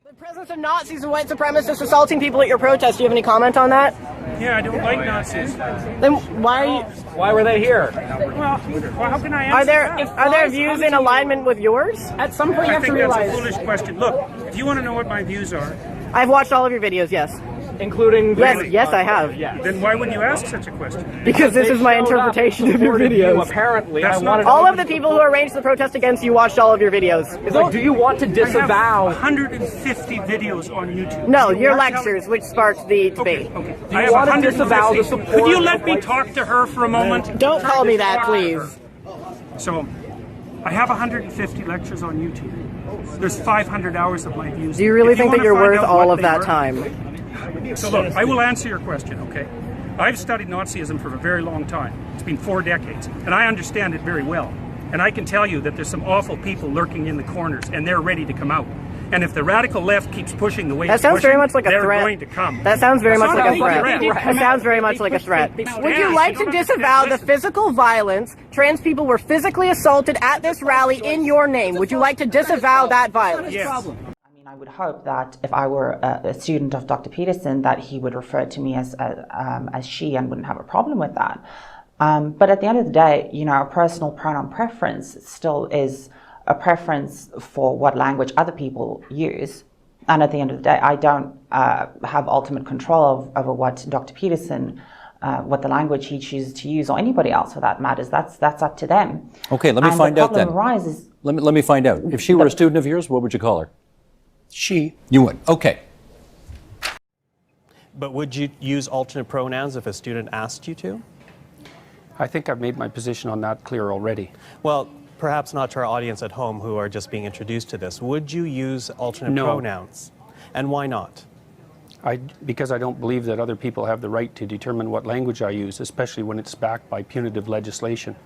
The presence of Nazis and white supremacists assaulting people at your protest, do you have any comment on that? Yeah, I don't like Nazis. Then why are you... Why were they here? Well, how can I answer that? Are there views in alignment with yours? At some point you I have to think realize, that's a foolish question. Look, if you want to know what my views are, I've watched all of your videos, yes. including... Yes, I have. Yes. then why would you ask such a question? Because this is my interpretation of your videos. Apparently, That's I not- wanted to All of the people who arranged the protest against you watched all of your videos. It's like, do you want to I have disavow? 150 videos on YouTube. No, You your watch lectures, which sparked the debate. Okay. Do I you have want to 150. disavow the support Could you let of me white- talk to her for a moment? Don't call me that, please. So, I have 150 lectures on YouTube. There's 500 hours of my views. Do you really If think that wanna you're find worth out all what of they that were- time? So look, I will answer your question, okay? I've studied Nazism for a very long time. It's been 4 decades, and I understand it very well. And I can tell you that there's some awful people lurking in the corners, and they're ready to come out. And if the radical left keeps pushing the way That it's sounds pushing, very much like a they're threat. going to come. That sounds very much It's like not a threat. threat. That sounds very much like a threat. Would Yeah, you like you to don't disavow the understand. physical violence? Trans people were physically assaulted at this rally in your name. Would you like to disavow that violence? Yes. I would hope that if I were a student of Dr. Peterson, that he would refer to me as she and wouldn't have a problem with that. But at the end of the day, you know, a personal pronoun preference still is a preference for what language other people use. And at the end of the day, I don't have ultimate control over what Dr. Peterson, what the language he chooses to use, or anybody else for that matters. That's up to them. Okay, let me find out then. The problem arises. Let me find out. If she were a student of yours, what would you call her? She. You would. Okay. But would you use alternate pronouns if a student asked you to? I think I've made my position on that clear already. Well, perhaps not to our audience at home who are just being introduced to this. Would you use alternate No. pronouns? And why not? Because I don't believe that other people have the right to determine what language I use, especially when it's backed by punitive legislation.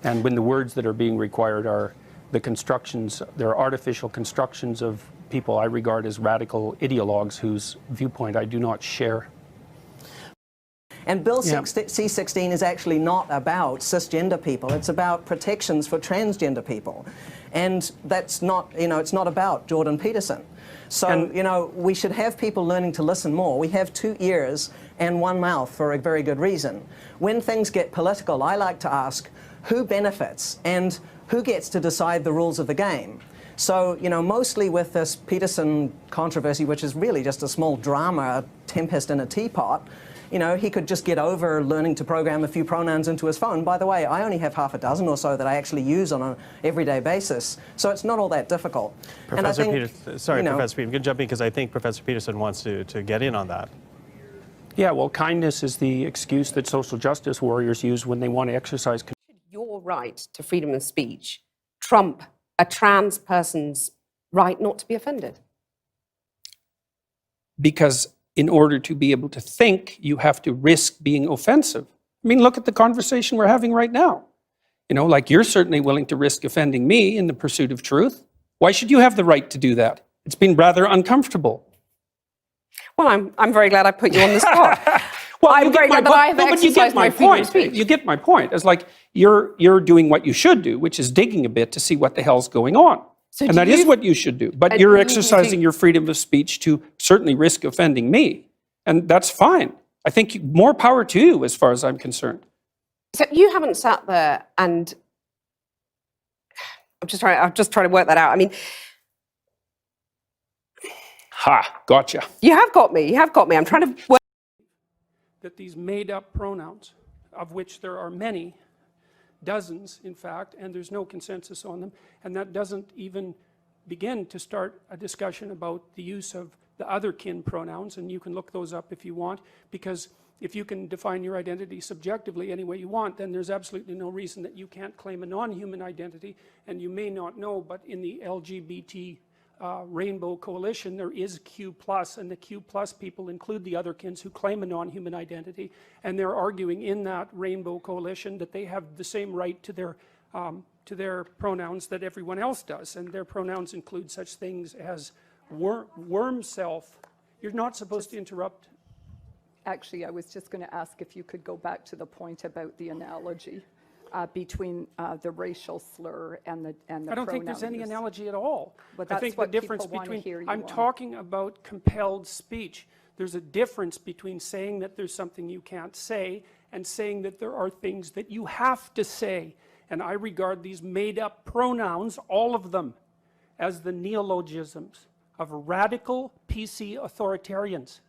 And when the words that are being required are the constructions, they're artificial constructions of people I regard as radical ideologues whose viewpoint I do not share. And Bill C-16 is actually not about cisgender people. It's about protections for transgender people. And that's not, you know, it's not about Jordan Peterson. So, you know, we should have people learning to listen more. We have 2 ears and 1 mouth for a very good reason. When things get political, I like to ask who benefits and who gets to decide the rules of the game. So, you know, mostly with this Peterson controversy, which is really just a small drama, a tempest in a teapot, you know, he could just get over learning to program a few pronouns into his phone. By the way, I only have half a dozen or so that I actually use on an everyday basis, so it's not all that difficult. Professor Peterson, sorry, you know, Professor Peterson, good jumping because I think Professor Peterson wants to get in on that. Yeah, well, kindness is the excuse that social justice warriors use when they want to exercise. Your right to freedom of speech trump a trans person's right not to be offended? Because in order to be able to think, you have to risk being offensive. I mean, look at the conversation we're having right now. You know, like you're certainly willing to risk offending me in the pursuit of truth. Why should you have the right to do that? It's been rather uncomfortable. Well, I'm very glad I put you on the spot. Well, I'm very glad that I have exercised my freedom of speech. You get my point. It's like you're doing what you should do, which is digging a bit to see what the hell's going on. So and that is what you should do. But you're exercising your freedom of speech to certainly risk offending me. And that's fine. I think more power to you as far as I'm concerned. So you haven't sat there and I'm just trying to work that out. I mean, Ha, gotcha. you have got me. You have got me. I'm trying to work. That these made-up pronouns, of which there are many, dozens in fact, and there's no consensus on them, and that doesn't even begin to start a discussion about the use of the other kin pronouns, and you can look those up if you want, because if you can define your identity subjectively any way you want, then there's absolutely no reason that you can't claim a non-human identity. And you may not know, but in the LGBT Rainbow Coalition, there is Q+, and the Q+ people include the otherkins who claim a non-human identity, and they're arguing in that Rainbow Coalition that they have the same right to their pronouns that everyone else does, and their pronouns include such things as worm self. You're not supposed to interrupt. Actually, I was just going to ask if you could go back to the point about the analogy between the racial slur and the I don't think there's any use. analogy at all. But I that's think the what difference people wanna between, hear you I'm on. talking about compelled speech. There's a difference between saying that there's something you can't say and saying that there are things that you have to say. And I regard these made-up pronouns, all of them, as the neologisms of radical PC authoritarians.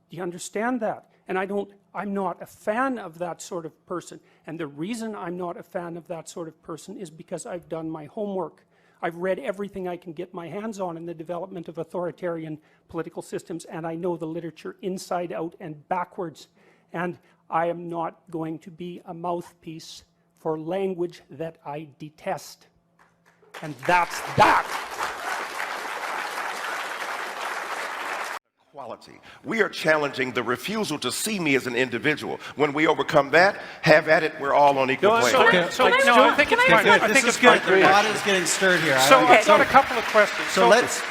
Do you understand that? And I'm not a fan of that sort of person. And the reason I'm not a fan of that sort of person is because I've done my homework. I've read everything I can get my hands on in the development of authoritarian political systems, and I know the literature inside out and backwards. And I am not going to be a mouthpiece for language that I detest. And that's that. Quality. We are challenging the refusal to see me as an individual. When we overcome that, have at it, we're all on equal plane. I think it's fine. I think it's fine. The pot is getting stirred here. So I've got a couple of questions. So let's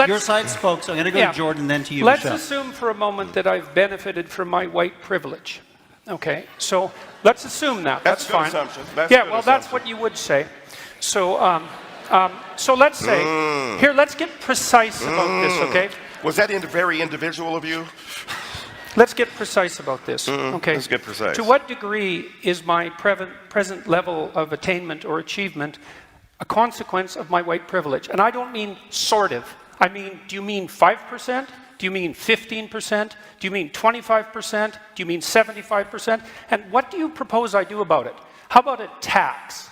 your side spoke, so I'm going to go to Jordan, then to you, Let's Michelle. assume for a moment that I've benefited from my white privilege. Okay, so let's assume that. That's a good fine. assumption. That's yeah, a good well, that's assumption. what you would say. So, so let's say, here, let's get precise about this, okay? Was that very individual of you? Let's get precise about this, okay? Let's get precise. To what degree is my present level of attainment or achievement a consequence of my white privilege? And I don't mean sort of. I mean, do you mean 5%? Do you mean 15%? Do you mean 25%? Do you mean 75%? And what do you propose I do about it? How about a tax?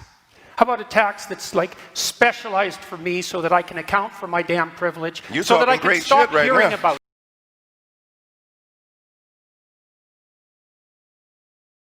How about a tax that's like specialized for me so that I can account for my damn privilege, so that I can stop hearing about